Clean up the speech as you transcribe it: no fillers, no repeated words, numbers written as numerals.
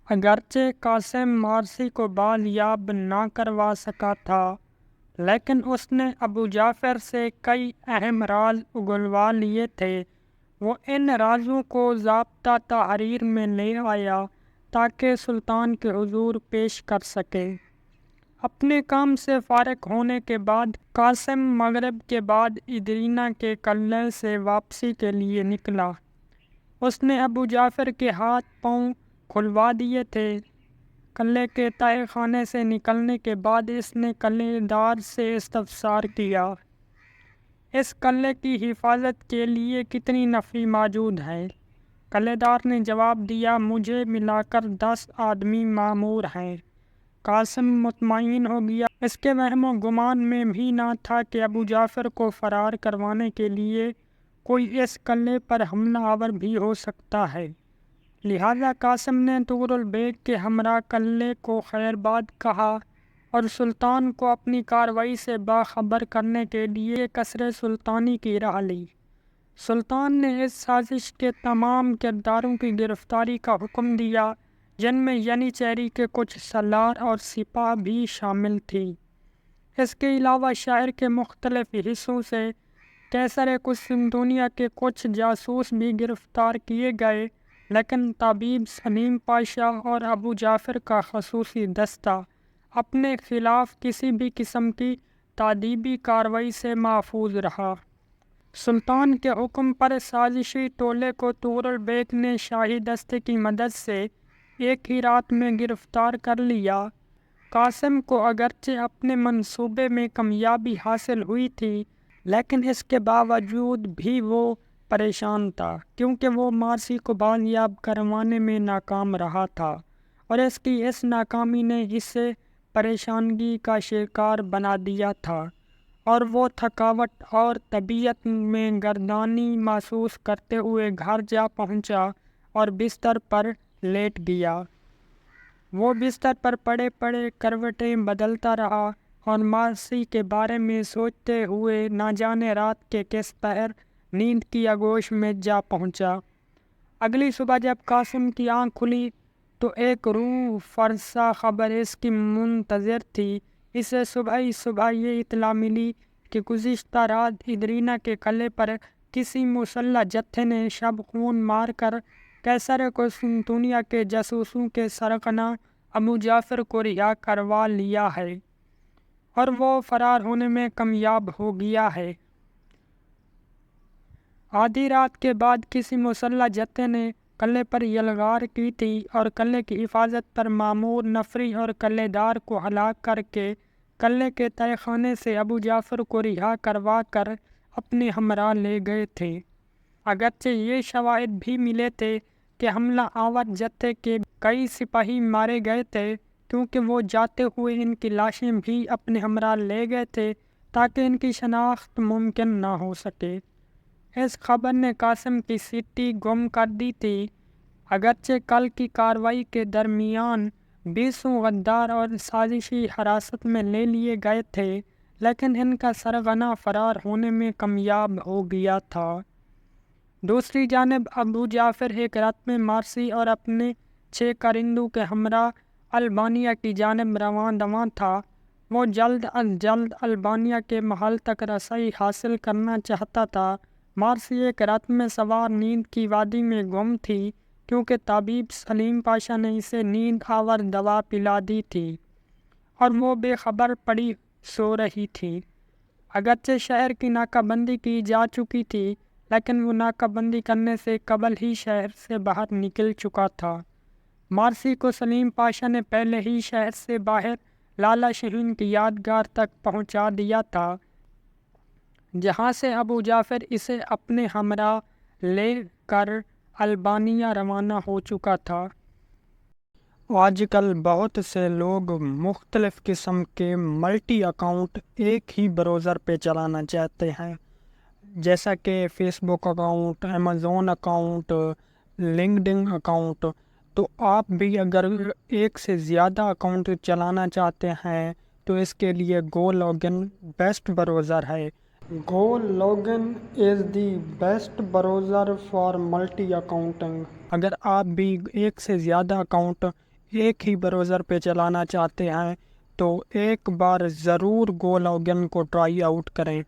اگرچہ قاسم مارسی کو بازیاب نہ کروا سکا تھا، لیکن اس نے ابو جعفر سے کئی اہم راز اگلوا لیے تھے۔ وہ ان رازوں کو ضابطہ تحریر میں لے آیا تاکہ سلطان کے حضور پیش کر سکے۔ اپنے کام سے فارغ ہونے کے بعد قاسم مغرب کے بعد ادرینہ کے قلعے سے واپسی کے لیے نکلا۔ اس نے ابو جعفر کے ہاتھ پاؤں کھلوا دیے تھے۔ قلعے کے تہہ خانے سے نکلنے کے بعد اس نے قلعے دار سے استفسار کیا، اس قلعے کی حفاظت کے لیے کتنی نفری موجود ہے؟ قلعے دار نے جواب دیا، مجھے ملا کر 10 آدمی مامور ہیں۔ قاسم مطمئن ہو گیا۔ اس کے وہم و گمان میں بھی نہ تھا کہ ابو جعفر کو فرار کروانے کے لیے کوئی اس قلعے پر حملہ آور بھی ہو سکتا ہے۔ لہذا قاسم نے طغرل بیگ کے ہمراہ قلعے کو خیرباد کہا اور سلطان کو اپنی کارروائی سے باخبر کرنے کے لیے قصر سلطانی کی راہ لی۔ سلطان نے اس سازش کے تمام کرداروں کی گرفتاری کا حکم دیا، جن میں ینیچیری کے کچھ سالار اور سپاہ بھی شامل تھی۔ اس کے علاوہ شہر کے مختلف حصوں سے قیصر قسطنطنیہ کے کچھ جاسوس بھی گرفتار کیے گئے، لیکن طبیب سلیم پاشا اور ابو جعفر کا خصوصی دستہ اپنے خلاف کسی بھی قسم کی تادیبی کارروائی سے محفوظ رہا۔ سلطان کے حکم پر سازشی ٹولے کو طغرل بیگ نے شاہی دستے کی مدد سے ایک ہی رات میں گرفتار کر لیا۔ قاسم کو اگرچہ اپنے منصوبے میں کامیابی حاصل ہوئی تھی، لیکن اس کے باوجود بھی وہ پریشان تھا، کیونکہ وہ مارسی کو بازیاب کروانے میں ناکام رہا تھا اور اس کی اس ناکامی نے اسے پریشانگی کا شکار بنا دیا تھا، اور وہ تھکاوٹ اور طبیعت میں گردانی محسوس کرتے ہوئے گھر جا پہنچا اور بستر پر لیٹ گیا۔ وہ بستر پر پڑے پڑے کروٹیں بدلتا رہا اور مارسی کے بارے میں سوچتے ہوئے نہ جانے رات کے کس پہر نیند کی آغوش میں جا پہنچا۔ اگلی صبح جب قاسم کی آنکھ کھلی تو ایک روح فرسا خبر اس کی منتظر تھی۔ اسے صبح ہی صبح یہ اطلاع ملی کہ گزشتہ رات ادرینہ کے قلعے پر کسی مسلح جتھے نے شب خون مار کر قیصر قسطنطنیہ کے جاسوسوں کے سرغنہ ابو جعفر کو رہا کروا لیا ہے اور وہ فرار ہونے میں کامیاب ہو گیا ہے۔ آدھی رات کے بعد کسی مسلح جتھے نے قلعے پر یلغار کی تھی اور قلعے کی حفاظت پر مامور نفری اور قلعے دار کو ہلاک کر کے قلعے کے تہہ خانے سے ابو جعفر کو رہا کروا کر اپنے ہمراہ لے گئے تھے۔ اگرچہ یہ شواہد بھی ملے تھے کہ حملہ آور جتھے کے کئی سپاہی مارے گئے تھے، کیونکہ وہ جاتے ہوئے ان کی لاشیں بھی اپنے ہمراہ لے گئے تھے تاکہ ان کی شناخت ممکن نہ ہو سکے۔ اس خبر نے قاسم کی سیٹی گم کر دی تھی۔ اگرچہ کل کی کارروائی کے درمیان 20 غدار اور سازشی حراست میں لے لیے گئے تھے، لیکن ان کا سرغنہ فرار ہونے میں کامیاب ہو گیا تھا۔ دوسری جانب ابو جعفر ایک رات میں مارسی اور اپنے 6 کارندوں کے ہمراہ البانیہ کی جانب رواں دواں تھا۔ وہ جلد از جلد البانیہ کے محل تک رسائی حاصل کرنا چاہتا تھا۔ مارسی ایک رات میں سوار نیند کی وادی میں گم تھی، کیونکہ طبیب سلیم پاشا نے اسے نیند آور دوا پلا دی تھی اور وہ بے خبر پڑی سو رہی تھی۔ اگرچہ شہر کی ناکہ بندی کی جا چکی تھی، لیکن وہ ناکہ بندی کرنے سے قبل ہی شہر سے باہر نکل چکا تھا۔ مارسی کو سلیم پاشا نے پہلے ہی شہر سے باہر لالا شہین کی یادگار تک پہنچا دیا تھا، جہاں سے ابو جعفر اسے اپنے ہمراہ لے کر البانیہ روانہ ہو چکا تھا۔ آج کل بہت سے لوگ مختلف قسم کے ملٹی اکاؤنٹ ایک ہی براؤزر پہ چلانا چاہتے ہیں، جیسا کہ Facebook account, Amazon account, LinkedIn account. تو آپ بھی اگر ایک سے زیادہ اکاؤنٹ چلانا چاہتے ہیں تو اس کے لیے گو لاگن بیسٹ براؤزر ہے۔ GoLogin is the best browser for multi accounting. اگر آپ بھی ایک سے زیادہ اکاؤنٹ ایک ہی براؤزر پہ چلانا چاہتے ہیں تو ایک بار ضرور گو لاگن کو ٹرائی آؤٹ کریں۔